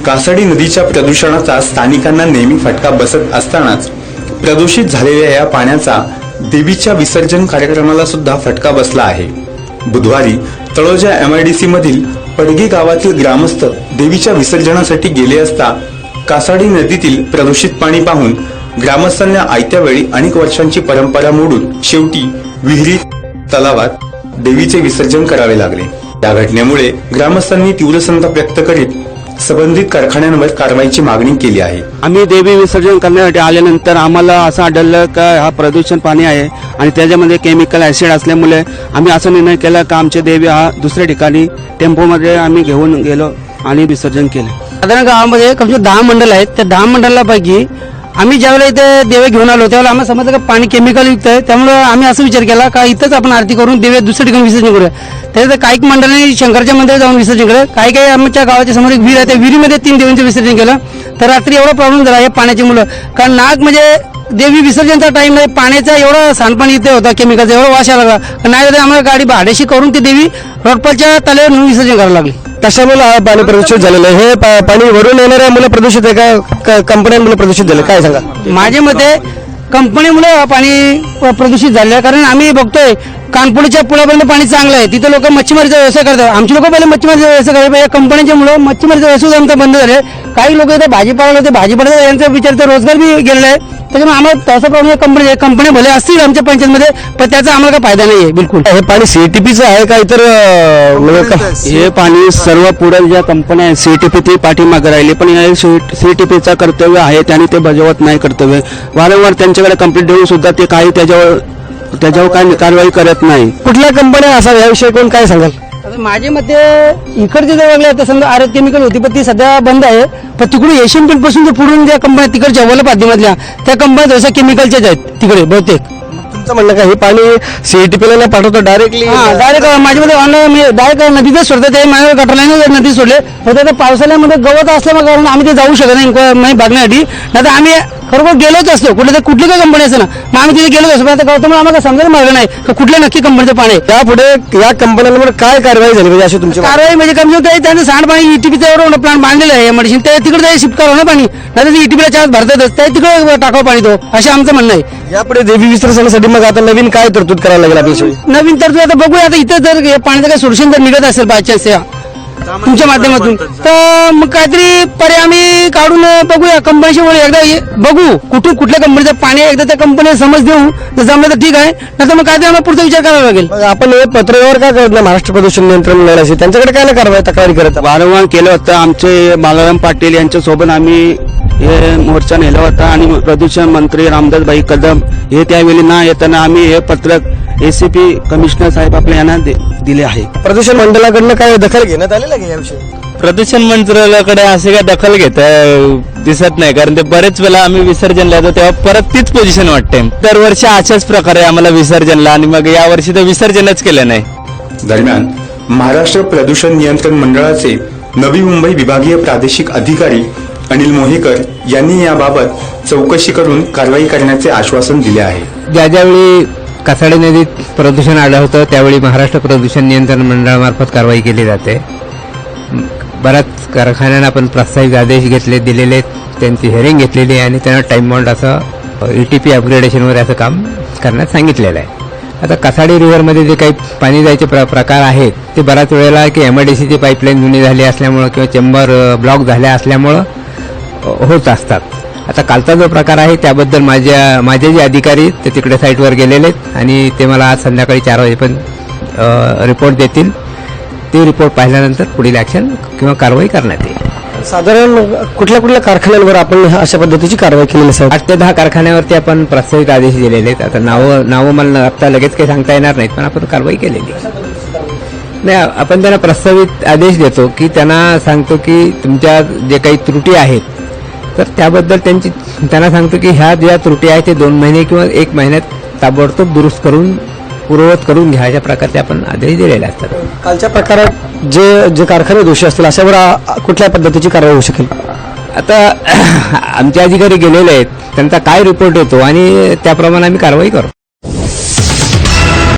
कासाडी नदीच्या प्रदूषणाचा स्थानिकांना नेहमी फटका बसत असतानाच प्रदूषित झालेल्या या पाण्याचा देवीच्या विसर्जन कार्यक्रमाला सुद्धा फटका बसला आहे। बुधवारी तळोजा MIDC मधील पडगे गावातील ग्रामस्थ देवीच्या विसर्जनासाठी गेले असता कासाडी नदीतील प्रदूषित पाणी पाहून ग्रामस्थांना आयत्या वेळी अनेक वर्षांची परंपरा मोडून शेवटी विहिरीत तलावात देवीचे विसर्जन करावे लागले। या घटनेमुळे ग्रामस्थांनी तीव्र संताप व्यक्त करीत संबंधित कारखान्यांवर कारवाईची मागणी केली आहे। आम्ही देवी विसर्जन करण्यासाठी आल्यानंतर आम्हाला असं आढळलं का हा प्रदूषण पाणी आहे आणि त्याच्यामध्ये केमिकल ऍसिड असल्यामुळे आम्ही असा निर्णय केला का आमचे देवी हा दुसऱ्या ठिकाणी टेम्पोमध्ये आम्ही घेऊन गेलो आणि विसर्जन केले। साधारण गावामध्ये कम से 10 मंडल आहेत। त्या 10 मंडलापैकी आम्ही ज्यावेळेला इथे देवे घेऊन आलो त्यावेळेला आम्हाला समजलं का पाणी केमिकल युक्त आहे। त्यामुळे आम्ही असं विचार केला का इथंच आपण आरती करून देवे दुसऱ्या ठिकाणी विसर्जन करूया। त्याच्यात काही मंडळांनी शंकरच्या मंदिरात जाऊन विसर्जन केलं। काही आमच्या गावाच्या समोर एक विहीर आहे, त्या विहिरीमध्ये 3 देवांचं विसर्जन केलं। तर रात्री एवढा प्रॉब्लेम झाला या पाण्याची मुलं, कारण नाग म्हणजे देवी विसर्जनचा टाइम नाही, पाण्याचा एवढा सांडपाणी इथे होता, केमिकलचा एवढा वास यायला लागला। नाही तर आम्हाला गाडी भाड्याशी करून ती देवी रोडपालच्या तल्यावर नेऊन विसर्जन करायला लागली। कशामुळे हा पाणी प्रदूषित झालेलं आहे? हे पाणी वरून येणाऱ्या मुलं प्रदूषित आहे का कंपन्यांमुळे प्रदूषित झालं, काय सांगा? माझ्या मते कंपनीमुळे पाणी प्रदूषित झालं आहे। कारण आम्ही बघतोय कानपुडीच्या पुलापर्यंत पाणी चांगलं आहे, तिथे लोक मच्छीमारीचा व्यवसाय करतात। आमचे लोक पहिले मच्छीमारीचा व्यवसाय करायचे, या कंपन्यांच्या मुळे मच्छीमारीचा व्यवसाय आमचा बंद झाले। काही लोक इथे भाजीपाला होते, भाजीपाला यांचा विचार रोजगार बी गेलेला आहे। त्याच्यामुळे आम्हाला तसा प्रॉब्लेम कंपन्या भले असतील आमच्या पंचायतमध्ये, पण त्याचा आम्हाला काही फायदा नाही आहे बिलकुल। हे पाणी CTPचं आहे का इतर हे पाणी सर्व पुढे ज्या कंपन्या आहेत CTP ती पाठीमागे राहिली, पण या CTPचा कर्तव्य आहे त्याने ते बजावत नाही कर्तव्य। वारंवार त्यांच्याकडे कंप्लेंट देऊन सुद्धा ते काही त्याच्यावर काही कारवाई करत नाही। कुठल्या कंपन्या असाव्या याविषयी कोण काय सांगाल? माझ्या मते इकडचे जे वेगळे आहेत, समजा आरत केमिकल होती पण ती सध्या बंद आहे। पण तिकडे एशियन पेंट पासून जे पुढून ज्या कंपन्या तिकडच्या वलपाद्दीमधल्या त्या कंपन्या जसं केमिकलच्याच आहेत तिकडे बहुतेक। तुमचं म्हणणं का हे पाणी CTPला नाही पाठवतो डायरेक्टली? डायरेक्ट माझ्यामध्ये ऑनलाईन डायरेक्ट नदीतच सोडतात ते, माझ्या गटाराने नदी सोडले होते। पावसाळ्यामध्ये गवत असल्यामुळे कारण आम्ही ते जाऊ शकत नाही बघण्यासाठी, नाही तर आम्ही खरोखर गेलोच असतो। कुठली काही कंपनी असते ना, मग आम्ही तिथे गेलोच असतो। आता गौतमला आम्हाला समजायला मार्ग नाही का कुठल्या नक्की कंपनीचं पाणी आहे। यापुढे या कंपन्यांवर काय कारवाई झाली पाहिजे अशी तुमची कारवाई म्हणजे कमी काही त्यांचं सांडपाणी ETPचा एवढं प्लांट बांधलेलं आहे मेडिसिन, ते तिकडे शिफ्ट करावं ना पाणी, नाही ETPला चार्ज भरतातच ते तिकडे टाकावं पाणी तो, असं आमचं म्हणणं आहे। यापुढे देवी विसर्जनासाठी मग आता नवीन काय तरतूद करायला लागेल आपल्याला? नवीन तरतूद आता बघूया, आता इथं जर पाण्याचं काही सोल्युशन जर निघत असेल बाय चान्स तुमच्या माध्यमातून, तर मग काहीतरी पर्याय आम्ही काढून बघूया कंपनीशी एकदा बघू कुठल्या कंपनीचं पाणी आहे, एकदा त्या कंपनीला समज देऊ, जर जमलं तर ठीक आहे, नाही तर मग काहीतरी आम्हाला पुढचा विचार करावा लागेल। आपण हे पत्रव्यवहार का करत नाही महाराष्ट्र प्रदूषण नियंत्रण मंडळाशी? त्यांच्याकडे काय नाही कारवाई तक्रारी करत? वारंवार केलं होतं। आमचे बालाराम पाटील यांच्यासोबत आम्ही हे मोर्चा नेला होता आणि प्रदूषण मंत्री रामदासभाई कदम हे त्यावेळी ना येताना आम्ही हे पत्रक ACP कमिशनर साहेब आपल्या यांना दिले आहे। प्रदूषण मंडळाकडनं काय दखल घेण्यात आलेलं आहे याविषयी? प्रदूषण मंत्रालयाकडे असे काय दखल घेत दिसत नाही, कारण ते बरेच वेळा आम्ही विसर्जनला येतो तेव्हा परत तीच पोझिशन वाटते। दरवर्षी अशाच प्रकारे आम्हाला विसर्जनला, आणि मग यावर्षी तर विसर्जनच केलं नाही। दरम्यान महाराष्ट्र प्रदूषण नियंत्रण मंडळाचे नवी मुंबई विभागीय प्रादेशिक अधिकारी अनिल मोहेकर यांनी याबाबत चौकशी करून कारवाई करण्याचे आश्वासन दिले आहे। ज्यावेळी कासाडी नदीत प्रदूषण आढळतं त्यावेळी महाराष्ट्र प्रदूषण नियंत्रण मंडळामार्फत कारवाई केली जाते। बऱ्याच कारखान्यांना आपण प्रास्ताविक आदेश दिलेले, त्यांची हिअरिंग घेतलेली आहे आणि त्यांना टाइम बाउंड असं ETP अपग्रेडेशनवर असं काम करण्यास सांगितलेलं आहे। आता कासाडी रिव्हरमध्ये जे काही पाणी जायचे प्रकार आहेत ते बऱ्याच वेळेला की MIDCची पाईपलाईन जुनी झाली असल्यामुळं किंवा चेंबर ब्लॉक झाल्या असल्यामुळं होत असतात। आता कालचा जो प्रकार आहे त्याबद्दल माझे जे अधिकारी ते तिकडे साईटवर गेलेले आहेत आणि ते मला आज संध्याकाळी 4 वाजेपर्यंत रिपोर्ट देतील। ते रिपोर्ट पाहिल्यानंतर पुढील ॲक्शन किंवा कारवाई करण्यात येईल। साधारण कुठल्या कारखान्यांवर आपण अशा पद्धतीची कारवाई केलेली आहे? 8 ते 10 कारखान्यावरती आपण प्रास्ताविक आदेश दिलेले आहेत। आता नावं मला आता लगेच काही सांगता येणार नाहीत, पण आपण कारवाई केलेली नाही। आपण त्यांना प्रस्तावित आदेश देतो की त्यांना सांगतो की तुमच्या जे काही त्रुटी आहेत तर त्याबद्दल त्यांना सांगतो की ह्या ज्या त्रुटी आहेत ते 2 महिने किंवा 1 महिन्यात ताबडतोब दुरुस्त करून पूर्ववत करून घ्या, अशा प्रकारचे आपण आदेश दिलेले असतात। कालच्या प्रकारात जे कारखाने दोषी असतील अशावर कुठल्या पद्धतीची कारवाई होऊ शकेल? आता आमचे अधिकारी गेलेले आहेत, त्यांचा काय रिपोर्ट येतो आणि त्याप्रमाणे आम्ही कारवाई करू।